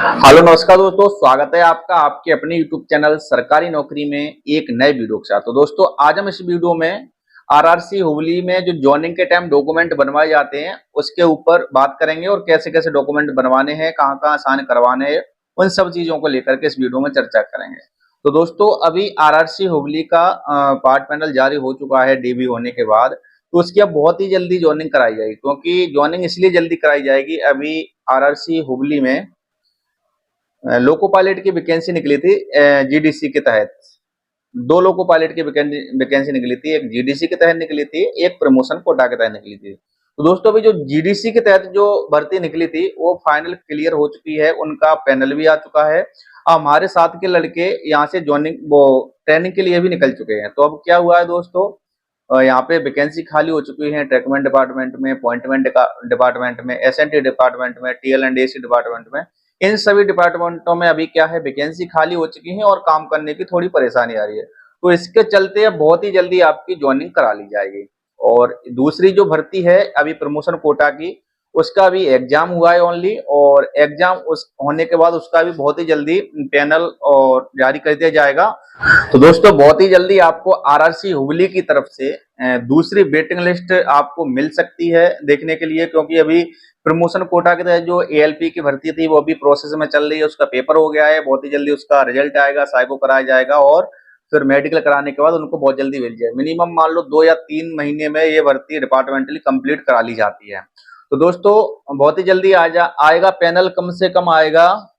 Hello नमस्कार दोस्तों, स्वागत है आपका आपके अपने यूट्यूब चैनल सरकारी नौकरी में एक नए वीडियो के साथ। तो दोस्तों आज हम इस वीडियो में आरआरसी हुबली में जो जॉइनिंग के टाइम डॉक्यूमेंट बनवाए जाते हैं उसके ऊपर बात करेंगे और कैसे कैसे डॉक्यूमेंट बनवाने हैं, कहाँ कहाँ साइन करवाने हैं, उन सब चीजों को लेकर के इस वीडियो में चर्चा करेंगे। तो दोस्तों अभी आरआरसी हुबली का पार्ट पैनल जारी हो चुका है डीबी होने के बाद। तो उसकी अब बहुत ही जल्दी ज्वाइनिंग कराई जाएगी, क्योंकि ज्वाइनिंग इसलिए जल्दी कराई जाएगी, अभी आरआरसी हुबली में लोको पायलट की वैकेंसी निकली थी जीडीसी के तहत। दो लोको पायलट की वैकेंसी निकली थी, एक जीडीसी के तहत निकली थी, एक प्रमोशन कोटा के तहत निकली थी। तो दोस्तों अभी जो जीडीसी के तहत जो भर्ती निकली थी वो फाइनल क्लियर हो चुकी है, उनका पैनल भी आ चुका है। हमारे साथ के लड़के यहाँ से ज्वाइनिंग वो ट्रेनिंग के लिए भी निकल चुके हैं। तो अब क्या हुआ है दोस्तों, यहाँ पे वैकेंसी खाली हो चुकी है ट्रैकमेंट डिपार्टमेंट में, अपॉइंटमेंट डिपार्टमेंट में, एसएनटी डिपार्टमेंट में, टीएल एंड एसी डिपार्टमेंट में। इन सभी डिपार्टमेंटों में अभी क्या है, वैकेंसी खाली हो चुकी है और काम करने की थोड़ी परेशानी आ रही है। तो इसके चलते अब बहुत ही जल्दी आपकी ज्वाइनिंग करा ली जाएगी। और दूसरी जो भर्ती है अभी प्रमोशन कोटा की, उसका अभी एग्जाम हुआ है ओनली, और एग्जाम उस होने के बाद उसका भी बहुत ही जल्दी पैनल और जारी कर दिया जाएगा। तो दोस्तों बहुत ही जल्दी आपको आरआरसी हुबली की तरफ से दूसरी वेटिंग लिस्ट आपको मिल सकती है देखने के लिए, क्योंकि अभी प्रमोशन कोटा के तहत जो एएलपी की भर्ती थी वो अभी प्रोसेस में चल रही है, उसका पेपर हो गया है, बहुत ही जल्दी उसका रिजल्ट आएगा, साइको कराया जाएगा और फिर मेडिकल कराने के बाद उनको बहुत जल्दी मिल जाए। मिनिमम मान लो 2 या 3 महीने में ये भर्ती डिपार्टमेंटली कंप्लीट करा ली जाती है। तो दोस्तों बहुत ही जल्दी आएगा पैनल, कम से कम आएगा,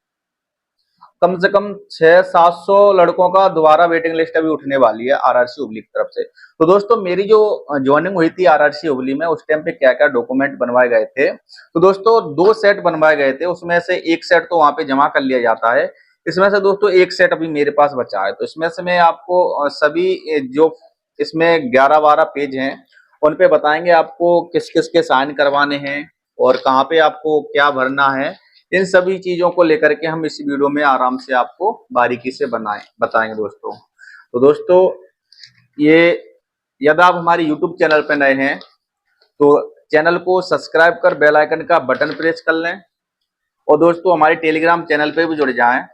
कम से कम 600-700 लड़कों का दोबारा वेटिंग लिस्ट अभी उठने वाली है आरआरसी हुबली की तरफ से। तो दोस्तों मेरी जो ज्वाइनिंग हुई थी आरआरसी हुबली में, उस टाइम पे क्या क्या डॉक्यूमेंट बनवाए गए थे, तो दोस्तों 2 सेट बनवाए गए थे। उसमें से एक सेट तो वहां पे जमा कर लिया जाता है, इसमें से दोस्तों एक सेट अभी मेरे पास बचा है। तो इसमें से मैं आपको सभी जो इसमें 11-12 पेज हैं उन पे बताएंगे आपको किस किस के साइन करवाने हैं और कहाँ पे आपको क्या भरना है। इन सभी चीजों को लेकर के हम इस वीडियो में आराम से आपको बारीकी से बताएंगे दोस्तों। तो दोस्तों ये यदि आप हमारे YouTube चैनल पर नए हैं तो चैनल को सब्सक्राइब कर बेल आइकन का बटन प्रेस कर लें, और दोस्तों हमारे टेलीग्राम चैनल पे भी जुड़ जाएं,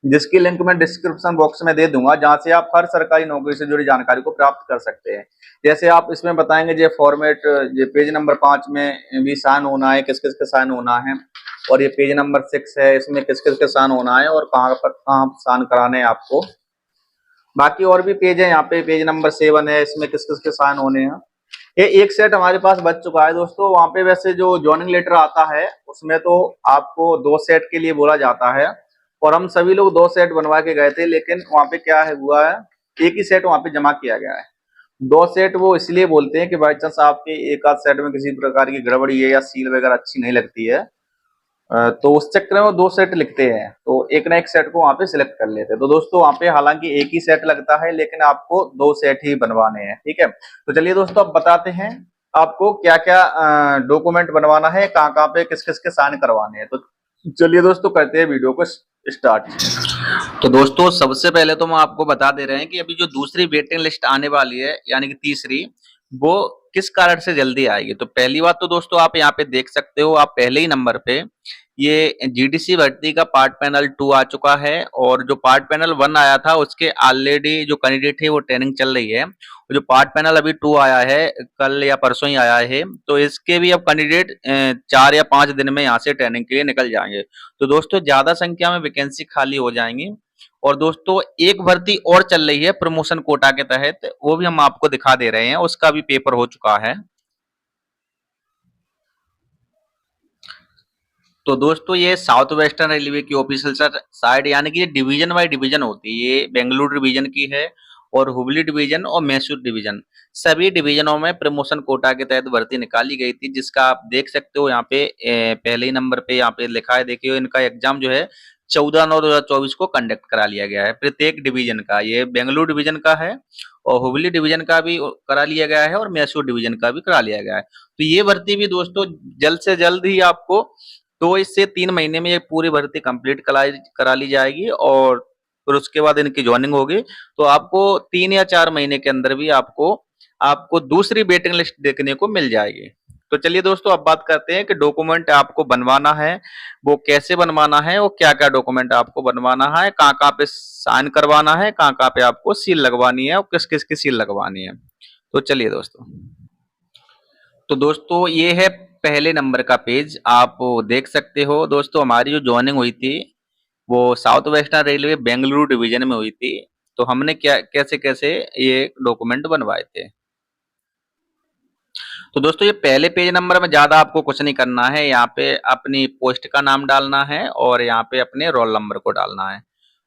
जिसकी लिंक मैं डिस्क्रिप्शन बॉक्स में दे दूंगा, जहां से आप हर सरकारी नौकरी से जुड़ी जानकारी को प्राप्त कर सकते हैं। जैसे आप इसमें बताएंगे जो फॉर्मेट, जो पेज नंबर 5 में भी साइन होना है, किस किस का साइन होना है, और ये पेज नंबर 6 है, इसमें किस किस का साइन होना है और कहाँ पर कहाँ साइन कराने हैं आपको। बाकी और भी पेज है, यहाँ पे पेज नंबर 7 है, इसमें किस किस के साइन होने हैं। ये एक सेट हमारे पास बच चुका है दोस्तों। वहां पे वैसे जो ज्वाइनिंग लेटर आता है उसमें तो आपको 2 सेट के लिए बोला जाता है, और हम सभी लोग 2 सेट बनवा के गए थे, लेकिन वहां पे क्या है हुआ है, एक ही सेट वहां पे जमा किया गया है। 2 सेट वो इसलिए बोलते हैं कि बाई चांस आपके एक आध सेट में किसी प्रकार की गड़बड़ी है या सील वगैरह अच्छी नहीं लगती है, तो उस चक्कर में वो 2 सेट लिखते हैं, तो एक ना एक सेट को वहां पे सिलेक्ट कर लेते हैं। तो दोस्तों वहां पे हालांकि एक ही सेट लगता है, लेकिन आपको 2 सेट ही बनवाने हैं, ठीक है। तो चलिए दोस्तों अब बताते हैं आपको क्या क्या डॉक्यूमेंट बनवाना है, कहाँ कहाँ पे किस किस के साइन करवाने हैं। तो चलिए दोस्तों करते हैं वीडियो को स्टार्ट। तो दोस्तों सबसे पहले तो हम आपको बता दे रहे हैं कि अभी जो दूसरी वेटिंग लिस्ट आने वाली है, यानी कि तीसरी, वो किस कारण से जल्दी आएगी। तो पहली बात तो दोस्तों आप यहाँ पे देख सकते हो, आप पहले ही नंबर पे ये जीडीसी भर्ती का पार्ट पैनल 2 आ चुका है, और जो पार्ट पैनल 1 आया था उसके ऑलरेडी जो कैंडिडेट है वो ट्रेनिंग चल रही है। जो पार्ट पैनल अभी 2 आया है, कल या परसों ही आया है, तो इसके भी अब कैंडिडेट 4 या 5 दिन में यहाँ से ट्रेनिंग के लिए निकल जाएंगे। तो दोस्तों ज्यादा संख्या में वैकेंसी खाली हो जाएंगी। और दोस्तों एक भर्ती और चल रही है प्रमोशन कोटा के तहत, वो भी हम आपको दिखा दे रहे हैं, उसका भी पेपर हो चुका है। तो दोस्तों ये साउथ वेस्टर्न रेलवे की ऑफिशियल साइड, यानी कि ये डिवीजन बाय डिवीजन होती है। ये बेंगलुरु डिवीजन की है, और हुबली डिवीजन और मैसूर डिवीजन, सभी डिवीजनों में प्रमोशन कोटा के तहत भर्ती निकाली गई थी, जिसका आप देख सकते हो यहाँ पे पहले ही नंबर पे यहाँ पे लिखा है, देखिए इनका एग्जाम जो है 14/9/2024 को कंडक्ट करा लिया गया है प्रत्येक डिवीजन का। ये बेंगलुरु डिवीजन का है, और हुबली डिवीजन का भी करा लिया गया है, और मैसूर डिवीजन का भी करा लिया गया है। तो ये भर्ती भी दोस्तों जल्द से जल्द ही आपको 2 से 3 महीने में ये पूरी भर्ती कंप्लीट करा ली जाएगी, और फिर उसके बाद इनकी ज्वाइनिंग होगी। तो आपको 3 या 4 महीने के अंदर भी आपको दूसरी वेटिंग लिस्ट देखने को मिल जाएगी। तो चलिए दोस्तों, अब बात करते हैं कि डॉक्यूमेंट आपको बनवाना है वो कैसे बनवाना है और क्या क्या डॉक्यूमेंट आपको बनवाना है, कहाँ कहाँ पे साइन करवाना है, कहाँ कहाँ पे आपको सील लगवानी है और किस किस की सील लगवानी है। तो चलिए दोस्तों, तो दोस्तों ये है पहले नंबर का पेज। आप देख सकते हो दोस्तों, हमारी जो ज्वाइनिंग हुई थी वो south western railway Bengaluru division में हुई थी। तो हमने क्या कैसे कैसे ये डॉक्यूमेंट बनवाए थे। तो दोस्तों, ये पहले पेज नंबर में ज्यादा आपको कुछ नहीं करना है। यहाँ पे अपनी पोस्ट का नाम डालना है और यहाँ पे अपने रोल नंबर को डालना है,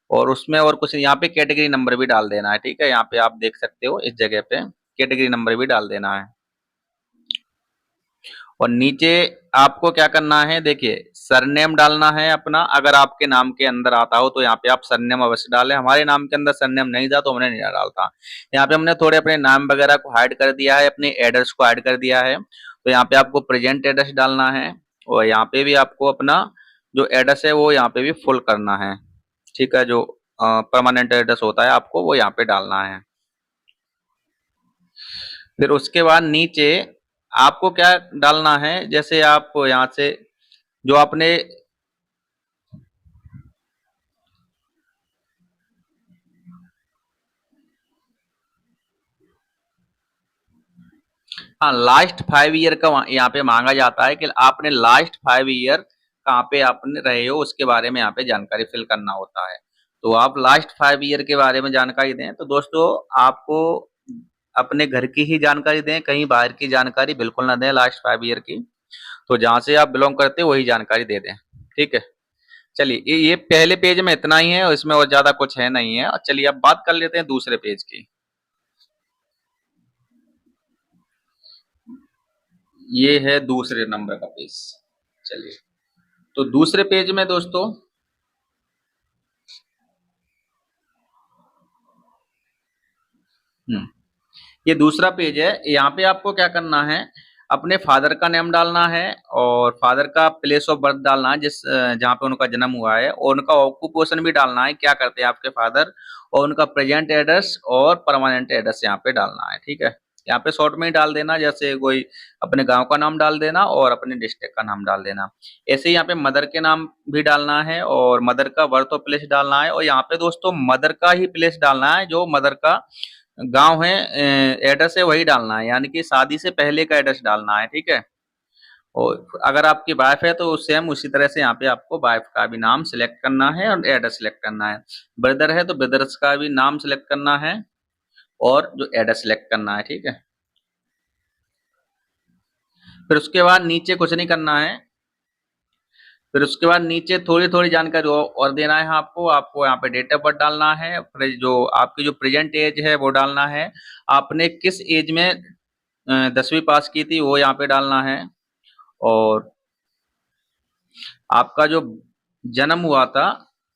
और उसमें और कुछ यहाँ पे कैटेगरी नंबर भी डाल देना है। ठीक है, यहाँ पे आप देख सकते हो इस जगह पे कैटेगरी नंबर भी डाल देना है। और नीचे आपको क्या करना है, देखिए सरनेम डालना है अपना। अगर आपके नाम के अंदर आता हो तो यहाँ पे आप सरनेम अवश्य डालें। हमारे नाम के अंदर सरनेम नहीं था तो हमने नहीं डालता। यहाँ पे हमने थोड़े अपने नाम वगैरह को हाइड कर दिया है, अपने एड्रेस को हाइड कर दिया है। तो यहाँ पे आपको प्रेजेंट एड्रेस डालना है, और यहाँ पे भी आपको अपना जो एड्रेस है वो यहाँ पे भी फुल करना है। ठीक है, जो परमानेंट एड्रेस होता है आपको वो यहाँ पे डालना है। फिर उसके बाद नीचे आपको क्या डालना है, जैसे आप यहाँ से जो आपने हाँ, लास्ट 5 ईयर का यहाँ पे मांगा जाता है कि आपने लास्ट 5 ईयर कहाँ पे आपने रहे हो उसके बारे में यहाँ पे जानकारी फिल करना होता है। तो आप लास्ट 5 ईयर के बारे में जानकारी दें। तो दोस्तों, आपको अपने घर की ही जानकारी दें, कहीं बाहर की जानकारी बिल्कुल ना दें लास्ट 5 ईयर की। तो जहां से आप बिलोंग करते हो वही जानकारी दे दें। ठीक है, चलिए ये पहले पेज में इतना ही है और इसमें और ज्यादा कुछ है नहीं है। और चलिए अब बात कर लेते हैं दूसरे पेज की। ये है दूसरे नंबर का पेज। चलिए, तो दूसरे पेज में दोस्तों हम्म ये दूसरा पेज है। यहाँ पे आपको क्या करना है, अपने फादर का नेम डालना है और फादर का प्लेस ऑफ बर्थ डालना है, जिस जहाँ पे उनका जन्म हुआ है, और उनका ऑक्यूपेशन भी डालना है, क्या करते हैं आपके फादर, और उनका प्रेजेंट एड्रेस और परमानेंट एड्रेस यहाँ पे डालना है। ठीक है, यहाँ पे शॉर्ट में ही डाल देना, जैसे कोई अपने गांव का नाम डाल देना और अपने डिस्ट्रिक्ट का नाम डाल देना। ऐसे ही यहाँ पे मदर के नाम भी डालना है और मदर का बर्थ ऑफ प्लेस डालना है। और यहाँ पे दोस्तों मदर का ही प्लेस डालना है, जो मदर का गांव है, एड्रेस है वही डालना है, यानी कि शादी से पहले का एड्रेस डालना है। ठीक है, और अगर आपकी वाइफ है तो सेम उसी तरह से यहाँ पे आपको वाइफ का भी नाम सिलेक्ट करना है और एड्रेस सिलेक्ट करना है। ब्रदर है तो ब्रदर्स का भी नाम सिलेक्ट करना है और जो एड्रेस सिलेक्ट करना है। ठीक है, फिर उसके बाद नीचे कुछ नहीं करना है। फिर उसके बाद नीचे थोड़ी थोड़ी जानकारी और देना है आपको। आपको यहाँ पे डेट ऑफ बर्थ डालना है, फिर जो आपकी जो प्रेजेंट एज है वो डालना है, आपने किस एज में 10वीं पास की थी वो यहाँ पे डालना है, और आपका जो जन्म हुआ था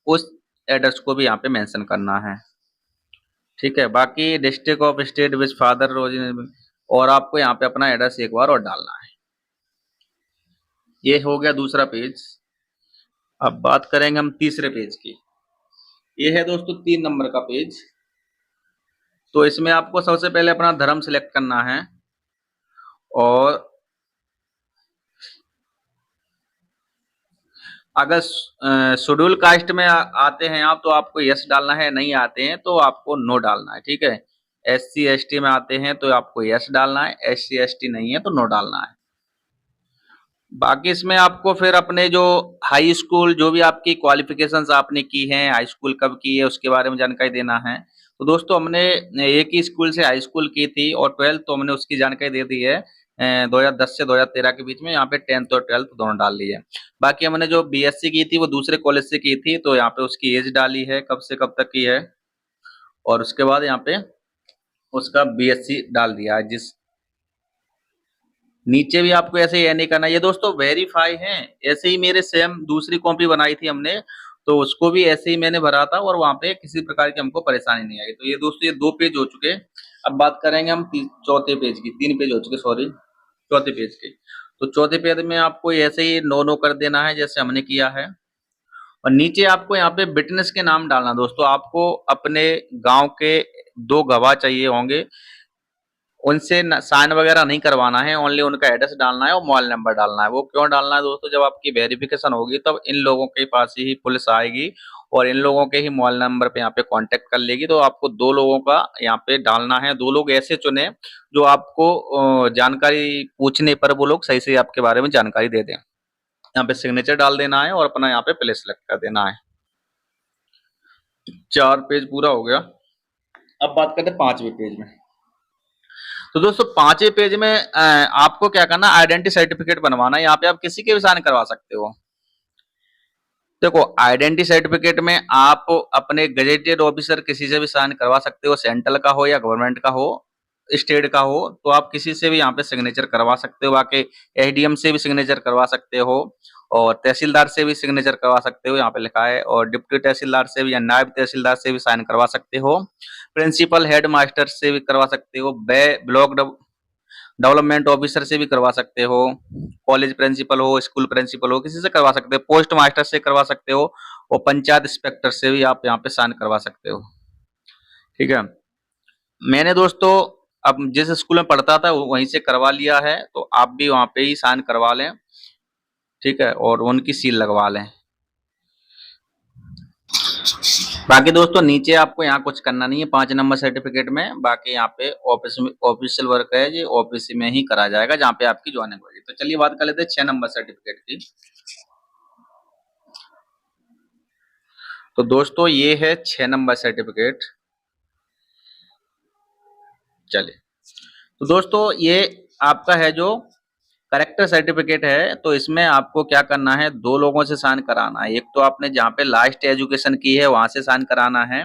उस एड्रेस को भी यहाँ पे मेंशन करना है। ठीक है, बाकी district of state which father, और आपको यहाँ पे अपना एड्रेस एक बार और डालना है। ये हो गया दूसरा पेज। अब बात करेंगे हम तीसरे पेज की। ये है दोस्तों 3 नंबर का पेज। तो इसमें आपको सबसे पहले अपना धर्म सिलेक्ट करना है, और अगर शेड्यूल कास्ट में आते हैं आप तो आपको यस डालना है, नहीं आते हैं तो आपको नो डालना है। ठीक है, SC ST में आते हैं तो आपको यस डालना है, SC ST नहीं है तो नो डालना है। बाकी इसमें आपको फिर अपने जो हाई स्कूल, जो भी आपकी क्वालिफिकेशंस आपने की हैं, हाई स्कूल कब की है उसके बारे में जानकारी देना है। तो दोस्तों, हमने एक ही स्कूल से हाई स्कूल की थी और 12th तो हमने उसकी जानकारी दे दी है। 2010 से 2013 के बीच में यहाँ पे 10th और 12th दोनों डाल ली है। बाकी हमने जो BSc की थी वो दूसरे कॉलेज से की थी, तो यहाँ पे उसकी एज डाली है, कब से कब तक की है, और उसके बाद यहाँ पे उसका BSc डाल दिया है। जिस नीचे भी आपको ऐसे ही नहीं करना। ये दोस्तों वेरीफाई है, ऐसे ही मेरे सेम दूसरी कॉपी बनाई थी हमने, तो उसको भी ऐसे ही मैंने भरा था और वहां पे किसी प्रकार की हमको परेशानी नहीं आई। तो ये दोस्तों, ये 2 पेज हो चुके। अब बात करेंगे हम चौथे पेज की। 3 पेज हो चुके, सॉरी, चौथे पेज की। तो चौथे पेज में आपको ऐसे ही नो नो कर देना है जैसे हमने किया है। और नीचे आपको यहाँ पे विटनेस के नाम डालना। दोस्तों, आपको अपने गांव के 2 गवाह चाहिए होंगे, उनसे साइन वगैरह नहीं करवाना है, ओनली उनका एड्रेस डालना है और मोबाइल नंबर डालना है। वो क्यों डालना है दोस्तों, जब आपकी वेरिफिकेशन होगी तब इन लोगों के पास ही पुलिस आएगी और इन लोगों के ही मोबाइल नंबर पे यहाँ पे कांटेक्ट कर लेगी। तो आपको 2 लोगों का यहाँ पे डालना है, 2 लोग ऐसे चुने जो आपको जानकारी पूछने पर वो लोग सही से आपके बारे में जानकारी दे दें। यहाँ पे सिग्नेचर डाल देना है और अपना यहाँ पे प्लेस सेलेक्ट कर देना है। 4 पेज पूरा हो गया। अब बात करते हैं 5वें पेज में। तो दोस्तों 5वें पेज में आपको क्या करना, आइडेंटिटी सर्टिफिकेट बनवाना है। यहाँ पे आप किसी के भी साइन करवा सकते हो। देखो आइडेंटिटी सर्टिफिकेट में आप अपने गजेटेड ऑफिसर किसी से भी साइन करवा सकते हो, सेंट्रल का हो या गवर्नमेंट का हो, स्टेट का हो, तो आप किसी से भी यहाँ पे सिग्नेचर करवा सकते हो। बाकी एसडीएम से भी सिग्नेचर करवा सकते हो और तहसीलदार से भी सिग्नेचर करवा सकते हो, यहाँ पे लिखा है, और डिप्टी तहसीलदार से भी या नायब तहसीलदार से भी साइन करवा सकते हो। प्रिंसिपल हेड मास्टर से भी करवा सकते हो, ब्लॉक डेवलपमेंट ऑफिसर से भी करवा सकते हो, कॉलेज प्रिंसिपल हो, स्कूल प्रिंसिपल हो, किसी से करवा सकते हो, पोस्ट मास्टर से करवा सकते हो और पंचायत इंस्पेक्टर से भी आप यहाँ पे साइन करवा सकते हो। ठीक है, मैंने दोस्तों अब जिस स्कूल में पढ़ता था वहीं से करवा लिया है, तो आप भी वहां पे ही साइन करवा लें। ठीक है, और उनकी सील लगवा लें। बाकी दोस्तों नीचे आपको यहाँ कुछ करना नहीं है 5 नंबर सर्टिफिकेट में। बाकी यहाँ पे ऑफिस में ऑफिशियल वर्क है, ये ऑफिस में ही करा जाएगा जहाँ पे आपकी ज्वाइनिंग होगी। तो चलिए बात कर लेते हैं 6 नंबर सर्टिफिकेट की। तो दोस्तों ये है 6 नंबर सर्टिफिकेट। चलिए, तो दोस्तों ये आपका है जो करेक्टर सर्टिफिकेट है। तो इसमें आपको क्या करना है, 2 लोगों से साइन कराना है। एक तो आपने जहाँ पे लास्ट एजुकेशन की है वहां से साइन कराना है,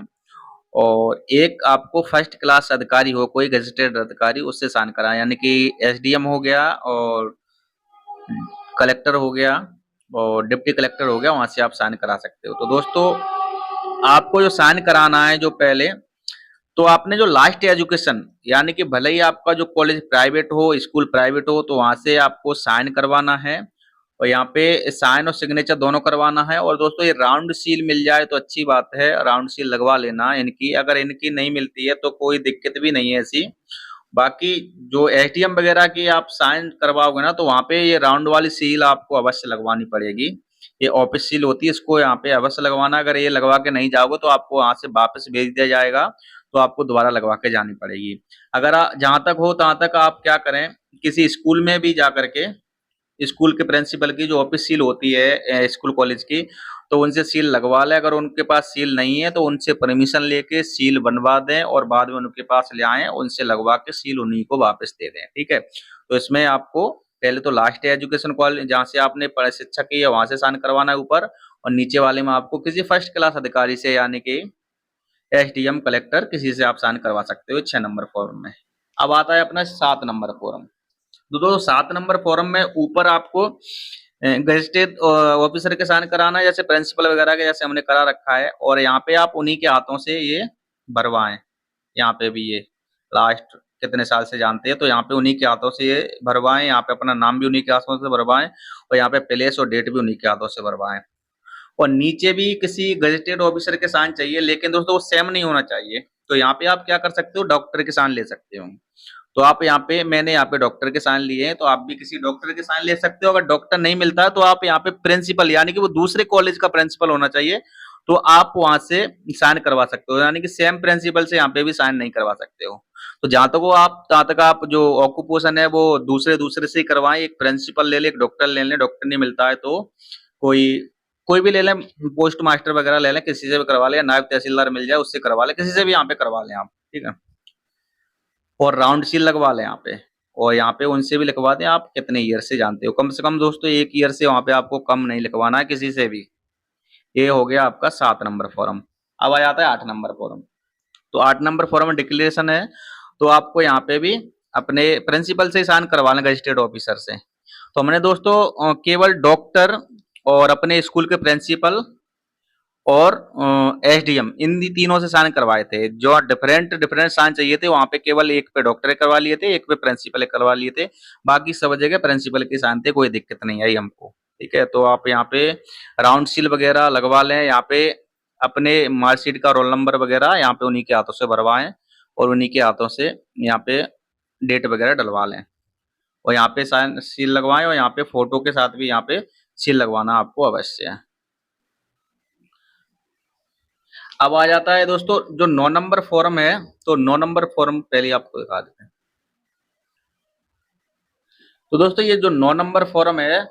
और एक आपको फर्स्ट क्लास अधिकारी हो, कोई गजेटेड अधिकारी, उससे साइन कराना, यानी कि एसडीएम हो गया और कलेक्टर हो गया और डिप्टी कलेक्टर हो गया, वहां से आप साइन करा सकते हो। तो दोस्तों आपको जो साइन कराना है, जो पहले तो आपने जो लास्ट एजुकेशन, यानी कि भले ही आपका जो कॉलेज प्राइवेट हो, स्कूल प्राइवेट हो, तो वहां से आपको साइन करवाना है और यहाँ पे साइन और सिग्नेचर दोनों करवाना है। और दोस्तों ये राउंड सील मिल जाए तो अच्छी बात है, राउंड सील लगवा लेना इनकी। अगर इनकी नहीं मिलती है तो कोई दिक्कत भी नहीं है ऐसी। बाकी जो एटीएम वगैरह की आप साइन करवाओगे ना, तो वहां पे ये राउंड वाली सील आपको अवश्य लगवानी पड़ेगी। ये ऑफिस सील होती है, इसको यहाँ पे अवश्य लगवाना। अगर ये लगवा के नहीं जाओगे तो आपको वहां से वापस भेज दिया जाएगा, तो आपको दोबारा लगवा के जानी पड़ेगी। अगर जहां तक हो तहां तक आप क्या करें, किसी स्कूल में भी जा करके स्कूल के प्रिंसिपल की जो ऑफिस सील होती है स्कूल कॉलेज की, तो उनसे सील लगवा लें। अगर उनके पास सील नहीं है तो उनसे परमिशन लेके सील बनवा दें और बाद में उनके पास ले आएं, उनसे लगवा के सील उन्हीं को वापस दे दें। ठीक है, तो इसमें आपको पहले तो लास्ट एजुकेशन कॉलेज जहाँ से आपने पढ़ाई शिक्षा की है वहां से साइन करवाना है ऊपर, और नीचे वाले में आपको किसी फर्स्ट क्लास अधिकारी से, यानी कि एसडीएम कलेक्टर, किसी से आप साइन करवा सकते हो 6 नंबर फॉर्म में। अब आता है अपना 7 नंबर फॉर्म। तो 7 नंबर फॉर्म में ऊपर आपको गजेटेड ऑफिसर के साइन कराना है, जैसे प्रिंसिपल वगैरह के जैसे हमने करा रखा है, और यहाँ पे आप उन्हीं के हाथों से ये भरवाएं। यहाँ पे भी ये लास्ट कितने साल से जानते हैं, तो यहाँ पे उन्हीं के हाथों से ये भरवाएं। यहाँ पे अपना नाम भी उन्हीं के हाथों से भरवाएं और यहाँ पे प्लेस और डेट भी उन्हीं के हाथों से भरवाएं। और नीचे भी किसी गजेटेड ऑफिसर के साइन चाहिए, लेकिन दोस्तों वो सेम नहीं होना चाहिए। तो यहाँ पे आप क्या कर सकते हो, डॉक्टर के साइन ले सकते हो। तो आप यहाँ पे, मैंने यहाँ पे डॉक्टर के साइन लिए हैं, तो आप भी किसी डॉक्टर के साइन ले सकते हो। अगर डॉक्टर नहीं मिलता है तो आप यहाँ पे प्रिंसिपल, यानी कि वो दूसरे कॉलेज का प्रिंसिपल होना चाहिए, तो आप वहां से साइन करवा सकते हो। यानी कि सेम प्रिंसिपल से यहाँ पे भी साइन नहीं करवा सकते हो। तो जहां तक वो आप तहां तक आप जो ऑक्यूपेशन है वो दूसरे दूसरे से ही करवाएं। एक प्रिंसिपल ले ले, एक डॉक्टर ले लें, डॉक्टर नहीं मिलता है तो कोई कोई भी ले लें, पोस्ट मास्टर वगैरह ले लें, किसी से भी करवा लें, नायब तहसीलदार मिल जाए उससे करवा लें, किसी से भी यहाँ पे करवा लें आप। ठीक है, और राउंड सील लगवा लें यहाँ पे, और यहाँ पे उनसे भी लिखवा दें आप कितने ईयर से जानते हो। कम से कम दोस्तों 1 ईयर से वहां पे आपको कम नहीं लिखवाना है किसी से भी। ये हो गया आपका 7 नंबर फॉर्म। अब आ जाता है 8 नंबर फॉर्म। तो 8 नंबर फॉर्म में डिक्लेरेशन है, तो आपको यहाँ पे भी अपने प्रिंसिपल से साइन करवा लें, रजिस्टर्ड ऑफिसर से। तो हमने दोस्तों केवल डॉक्टर और अपने स्कूल के प्रिंसिपल और एसडीएम, इन तीनों से साइन करवाए थे। जो डिफरेंट डिफरेंट साइन चाहिए थे वहां पे केवल एक पे डॉक्टर करवा लिए थे, एक पे प्रिंसिपल करवा लिए थे, बाकी सब जगह प्रिंसिपल के साइन थे, कोई दिक्कत नहीं आई हमको। ठीक है, तो आप यहाँ पे राउंड सील वगैरह लगवा लें। यहाँ पे अपने मार्कशीट का रोल नंबर वगैरह यहाँ पे उन्हीं के हाथों से भरवाएं और उन्हीं के हाथों से यहाँ पे डेट वगैरह डलवा लें और यहाँ पे साइन सील लगवाएं और यहाँ पे फोटो के साथ भी यहाँ पे सील लगवाना आपको अवश्य है। अब आ जाता है दोस्तों जो 9 नंबर फॉर्म है, तो 9 नंबर फॉर्म पहले आपको दिखा देते हैं। तो दोस्तों ये जो 9 नंबर फॉर्म है,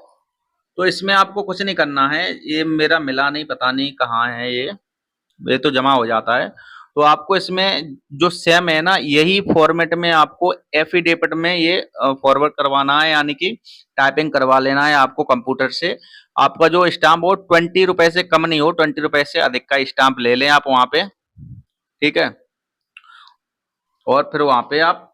तो इसमें आपको कुछ नहीं करना है, ये मेरा मिला नहीं, पता नहीं कहाँ है ये तो जमा हो जाता है। तो आपको इसमें जो सेम है ना, यही फॉर्मेट में आपको एफिडेविट में ये फॉरवर्ड करवाना है, यानी कि टाइपिंग करवा लेना है आपको कंप्यूटर से। आपका जो स्टाम्प हो 20 रुपए से कम नहीं हो, 20 रुपए से अधिक का स्टाम्प ले लें आप वहां पे, ठीक है। और फिर वहां पे आप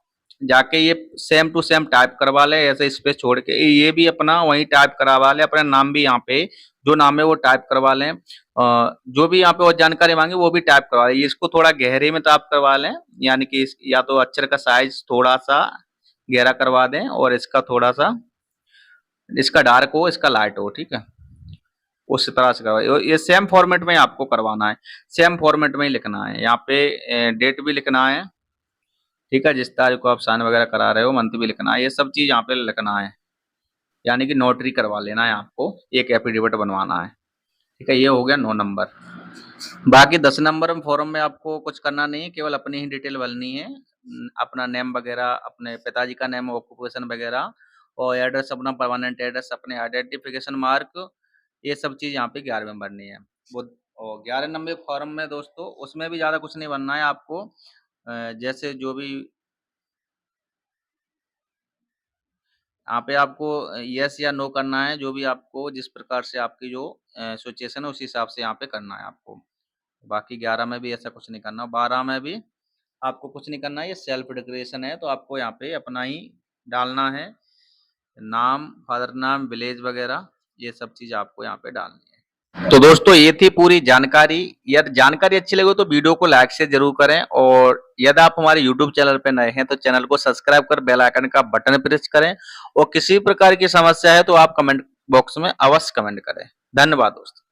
जाके ये सेम टू सेम टाइप करवा ले, ऐसे स्पेस छोड़ के ये भी अपना वही टाइप करवा ले, अपना नाम भी यहाँ पे जो नाम है वो टाइप करवा लें। जो भी यहाँ पे और जानकारी मांगे वो भी टाइप करवा लें। इसको थोड़ा गहरे में टाइप करवा लें, यानी कि या तो अक्षर का साइज थोड़ा सा गहरा करवा दें और इसका थोड़ा सा, इसका डार्क हो इसका लाइट हो, ठीक है, उस तरह से करवा। ये सेम फॉर्मेट में आपको करवाना है, सेम फॉर्मेट में ही लिखना है। यहाँ पे डेट भी लिखना है, ठीक है, जिस तारीख को आप साइन वगैरह करा रहे हो मंथ भी लिखना है, ये सब चीज यहाँ पे लिखना है, यानी कि नोटरी करवा लेना है आपको, एक एफिडेविट बनवाना है, ठीक है। ये हो गया 9 नंबर। बाकी 10 नंबर फॉर्म में आपको कुछ करना नहीं है, केवल अपनी ही डिटेल भरनी है, अपना नेम वगैरह, अपने पिताजी का नेम, ऑक्यूपेशन वगैरह और एड्रेस, अपना परमानेंट एड्रेस, अपने आइडेंटिफिकेशन मार्क, ये सब चीज यहाँ पे 11 में भरनी है। वो और 11 नंबर फॉर्म में दोस्तों उसमें भी ज्यादा कुछ नहीं भरना है आपको, जैसे जो भी यहाँ पे आपको यस या नो करना है, जो भी आपको जिस प्रकार से आपकी जो सिचुएशन है उस हिसाब से यहाँ पे करना है आपको। बाकी 11 में भी ऐसा कुछ नहीं करना, 12 में भी आपको कुछ नहीं करना है, ये सेल्फ डिक्लेरेशन है, तो आपको यहाँ पे अपना ही डालना है, नाम, फादर नाम, विलेज वगैरह, ये सब चीज आपको यहाँ पे डालनी है। तो दोस्तों ये थी पूरी जानकारी। यदि जानकारी अच्छी लगे तो वीडियो को लाइक से जरूर करें, और यदि आप हमारे यूट्यूब चैनल पर नए हैं तो चैनल को सब्सक्राइब कर बेल आइकन का बटन प्रेस करें, और किसी प्रकार की समस्या है तो आप कमेंट बॉक्स में अवश्य कमेंट करें। धन्यवाद दोस्तों।